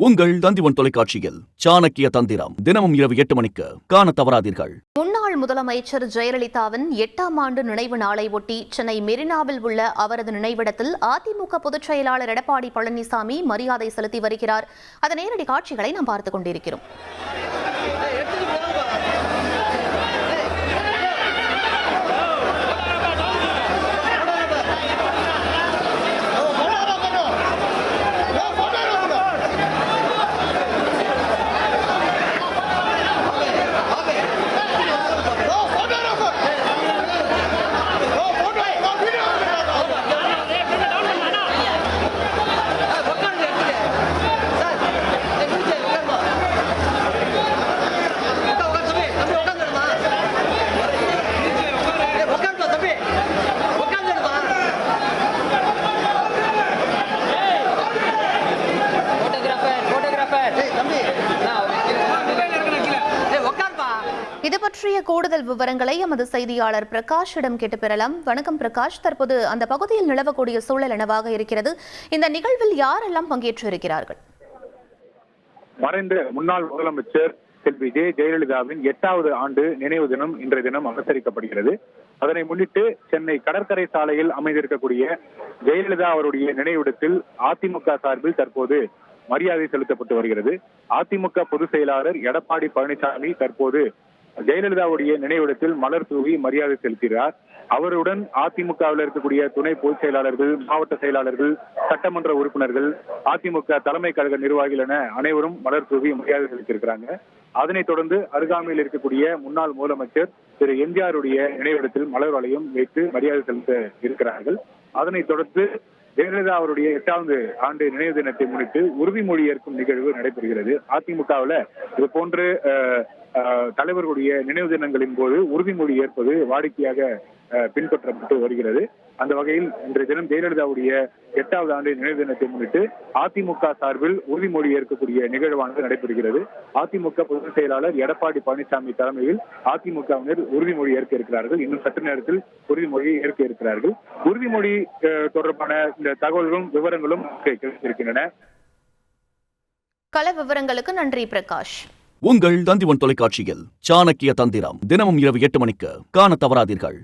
உங்கள் தந்திவன் தொலைக்காட்சியில் சாணக்கிய தந்திரம் தினமும் இரவு 8 மணிக்கு காண தவறாதீர்கள். முன்னாள் முதலமைச்சர் ஜெயலலிதாவின் 8ஆம் ஆண்டு நினைவு நாளை ஒட்டி சென்னை மெரினாவில் உள்ள அவரது நினைவிடத்தில் அதிமுக பொதுச் செயலாளர் எடப்பாடி பழனிசாமி மரியாதை செலுத்தி வருகிறார். அதன் நேரடி காட்சிகளை நாம் பார்த்துக் கொண்டிருக்கிறோம். இது பற்றிய கூடுதல் விவரங்களை எமது செய்தியாளர் பிரகாஷிடம் கேட்டு பெறலாம். வணக்கம் பிரகாஷ், தற்போது அந்த பகுதியில் நிலவக்கூடிய சூழல் என்னவாக இருக்கிறது? இந்த நிகழ்வில் யாரெல்லாம் பங்கேற்றிருக்கிறார்கள்? மறைந்த முன்னாள் முதலமைச்சர் செல்வி ஜெயலலிதாவின் 8வது ஆண்டு நினைவு தினம் இன்றைய தினம் அனுசரிக்கப்படுகிறது. அதனை முன்னிட்டு சென்னை கடற்கரை சாலையில் அமைந்திருக்கக்கூடிய ஜெயலலிதா அவருடைய நினைவிடத்தில் அதிமுக சார்பில் தற்போது மரியாதை செலுத்தப்பட்டு வருகிறது. அதிமுக பொதுச் செயலாளர் எடப்பாடி பழனிசாமி தற்போது ஜெயலலிதாவுடைய நினைவிடத்தில் மலர் தூவி மரியாதை செலுத்துகிறார். அவருடன் அதிமுகவில் இருக்கக்கூடிய துணை பொதுச் செயலாளர்கள், மாவட்ட செயலாளர்கள், சட்டமன்ற உறுப்பினர்கள், அதிமுக தலைமை கழக நிர்வாகிகள் என அனைவரும் மலர் தூவி மரியாதை செலுத்தியிருக்கிறாங்க. அதனைத் தொடர்ந்து அருகாமையில் இருக்கக்கூடிய முன்னாள் முதலமைச்சர் திரு எம்ஜிஆருடைய நினைவிடத்தில் மலர் வளையம் வைத்து மரியாதை செலுத்த இருக்கிறார்கள். அதனைத் தொடர்ந்து ஜெயலலிதா அவருடைய 8வது ஆண்டு நினைவு தினத்தை முன்னிட்டு உறுதிமொழி ஏற்கும் நிகழ்வு நடைபெறுகிறது. அதிமுகவில் இது போன்று தலைவர்களுடைய நினைவு தினங்களின் போது உறுதிமொழி ஏற்பது வாடிக்கையாக பின்பற்றப்பட்டு வருகிறது. அந்த வகையில் இன்றைய தினம் ஜெயலலிதாவுடைய 8வது ஆண்டு நினைவு தினத்தை முன்னிட்டு அதிமுக சார்பில் உறுதிமொழி ஏற்கக்கூடிய நிகழ்வானது நடைபெறுகிறது. அதிமுக பொதுச் செயலாளர் எடப்பாடி பழனிசாமி தலைமையில் அதிமுகவினர் உறுதிமொழி ஏற்க இருக்கிறார்கள். இன்னும் சற்று நேரத்தில் உறுதிமொழியை ஏற்க இருக்கிறார்கள். உறுதிமொழி தொடர்பான இந்த தகவல்களும் விவரங்களும் கிடைத்திருக்கின்றன. கள விவரங்களுக்கு நன்றி பிரகாஷ். உங்கள் தந்திவன் தொலைக்காட்சியில் சாணக்கிய தந்திரம் தினமும் இரவு 8 மணிக்கு காண தவறாதீர்கள்.